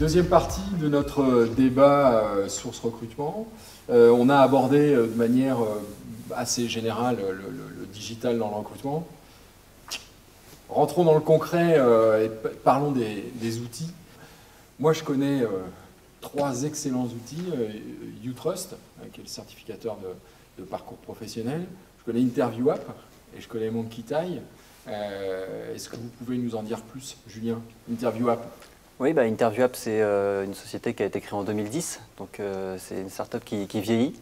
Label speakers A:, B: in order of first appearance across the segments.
A: Deuxième partie de notre débat source recrutement. On a abordé de manière assez générale le digital dans le recrutement. Rentrons dans le concret et parlons des outils. Moi, je connais trois excellents outils. YouTrust, qui est le certificateur de parcours professionnel. Je connais InterviewApp et je connais MonkeyTie. Est-ce que vous pouvez nous en dire plus, Julien? InterviewApp.
B: Oui, InterviewApp, c'est une société qui a été créée en 2010. Donc, c'est une start-up qui vieillit,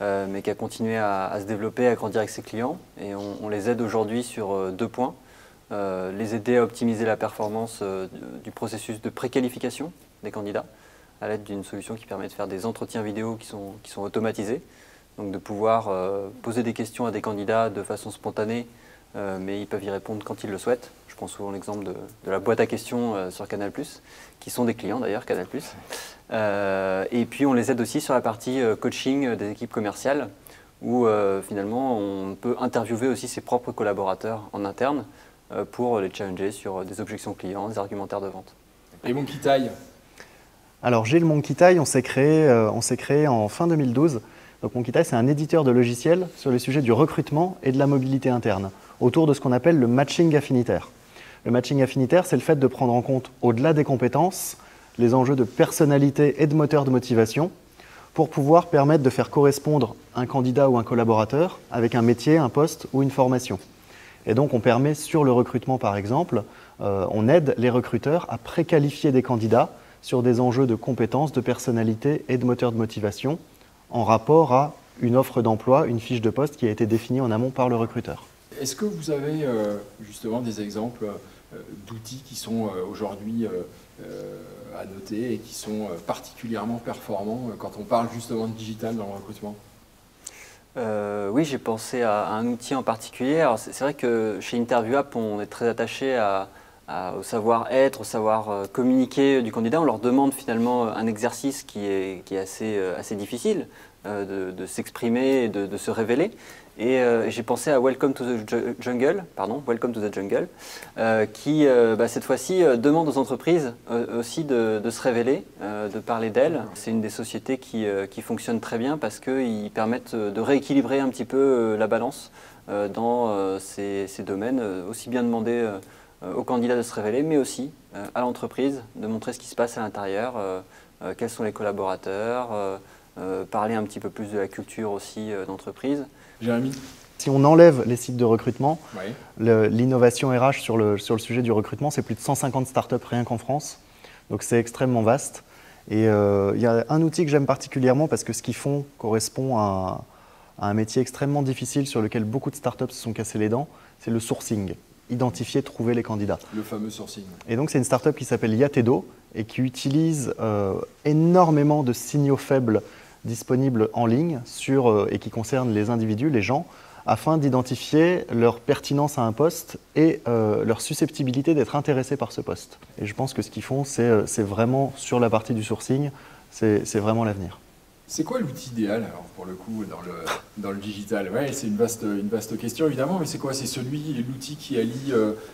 B: mais qui a continué à se développer, à grandir avec ses clients. Et on les aide aujourd'hui sur deux points. Les aider à optimiser la performance du processus de préqualification des candidats à l'aide d'une solution qui permet de faire des entretiens vidéo qui sont automatisés. Donc de pouvoir poser des questions à des candidats de façon spontanée, mais ils peuvent y répondre quand ils le souhaitent. Je prends souvent l'exemple de la boîte à questions sur Canal+, qui sont des clients d'ailleurs, Canal+. Et puis on les aide aussi sur la partie coaching des équipes commerciales, où finalement on peut interviewer aussi ses propres collaborateurs en interne pour les challenger sur des objections clients, des argumentaires de vente.
A: Et MonkeyTie?
C: Alors j'ai le MonkeyTie, on s'est créé en fin 2012. Donc MonkeyTie, c'est un éditeur de logiciels sur les sujets du recrutement et de la mobilité interne, autour de ce qu'on appelle le matching affinitaire. Le matching affinitaire, c'est le fait de prendre en compte, au-delà des compétences, les enjeux de personnalité et de moteur de motivation, pour pouvoir permettre de faire correspondre un candidat ou un collaborateur avec un métier, un poste ou une formation. Et donc on permet sur le recrutement par exemple, on aide les recruteurs à préqualifier des candidats sur des enjeux de compétences, de personnalité et de moteur de motivation, en rapport à une offre d'emploi, une fiche de poste qui a été définie en amont par le recruteur.
A: Est-ce que vous avez justement des exemples d'outils qui sont aujourd'hui à noter et qui sont particulièrement performants quand on parle justement de digital dans le recrutement?
B: Oui, j'ai pensé à un outil en particulier. Alors c'est vrai que chez InterviewApp, on est très attaché au savoir-être, au savoir communiquer du candidat. On leur demande finalement un exercice qui est assez difficile, de s'exprimer et de se révéler. Et j'ai pensé à Welcome to the Jungle, qui cette fois-ci demande aux entreprises aussi de se révéler, de parler d'elles. C'est une des sociétés qui fonctionne très bien parce qu'ils permettent de rééquilibrer un petit peu la balance dans ces domaines, aussi bien demander aux candidats de se révéler, mais aussi à l'entreprise de montrer ce qui se passe à l'intérieur, quels sont les collaborateurs, parler un petit peu plus de la culture aussi d'entreprise.
A: Jérémy?
C: Si on enlève les sites de recrutement,
A: Oui.
C: l'innovation RH sur le sujet du recrutement, c'est plus de 150 startups rien qu'en France. Donc c'est extrêmement vaste. Et il y a un outil que j'aime particulièrement parce que ce qu'ils font correspond à un métier extrêmement difficile sur lequel beaucoup de startups se sont cassés les dents, c'est le sourcing. Identifier, trouver les candidats.
A: Le fameux sourcing.
C: Et donc c'est une startup qui s'appelle Yatedo et qui utilise énormément de signaux faibles disponibles en ligne et qui concernent les individus, les gens, afin d'identifier leur pertinence à un poste et leur susceptibilité d'être intéressés par ce poste. Et je pense que ce qu'ils font, c'est vraiment sur la partie du sourcing, c'est vraiment l'avenir.
A: C'est quoi l'outil idéal alors pour le coup dans le digital? Ouais, c'est une vaste question évidemment, mais c'est quoi? C'est l'outil qui allie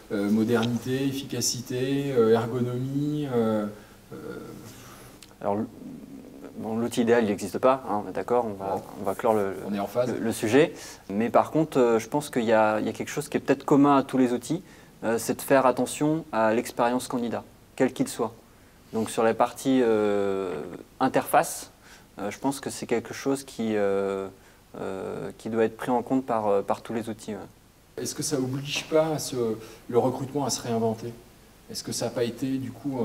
A: modernité, efficacité, ergonomie.
B: Alors l'outil idéal, il n'existe pas, hein, on est d'accord, on va clore
A: on est en phase.
B: le sujet. Mais par contre, je pense qu'il y a quelque chose qui est peut-être commun à tous les outils, c'est de faire attention à l'expérience candidat, quel qu'il soit. Donc sur la partie interface, je pense que c'est quelque chose qui doit être pris en compte par tous les outils. Ouais.
A: Est-ce que ça n'oblige pas le recrutement à se réinventer? Est-ce que ça n'a pas été du coup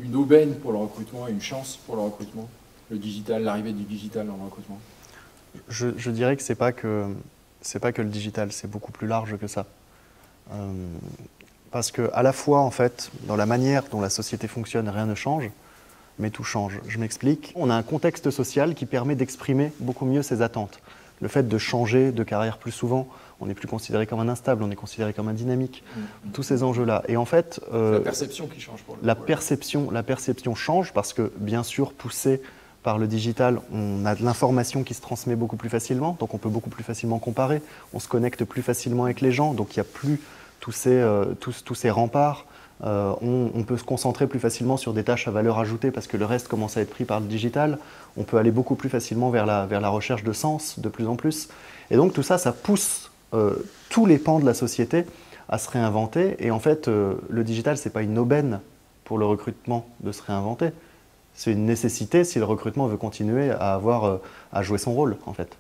A: une aubaine pour le recrutement et une chance pour le recrutement? Le digital, l'arrivée du digital dans le recrutement?
C: Je dirais que c'est pas que le digital, c'est beaucoup plus large que ça. Parce que à la fois, en fait, dans la manière dont la société fonctionne, rien ne change, mais tout change. Je m'explique. On a un contexte social qui permet d'exprimer beaucoup mieux ses attentes. Le fait de changer de carrière plus souvent, on n'est plus considéré comme un instable, on est considéré comme un dynamique. Tous ces enjeux-là. Et en fait,
A: c'est la perception qui change pour le coup.
C: La perception change parce que, bien sûr, poussé par le digital, on a de l'information qui se transmet beaucoup plus facilement, donc on peut beaucoup plus facilement comparer, on se connecte plus facilement avec les gens, donc il n'y a plus tous ces remparts On peut se concentrer plus facilement sur des tâches à valeur ajoutée parce que le reste commence à être pris par le digital. On peut aller beaucoup plus facilement vers la recherche de sens de plus en plus. Et donc tout ça, ça pousse tous les pans de la société à se réinventer. Et en fait, le digital, ce n'est pas une aubaine pour le recrutement de se réinventer. C'est une nécessité si le recrutement veut continuer à jouer son rôle, en fait.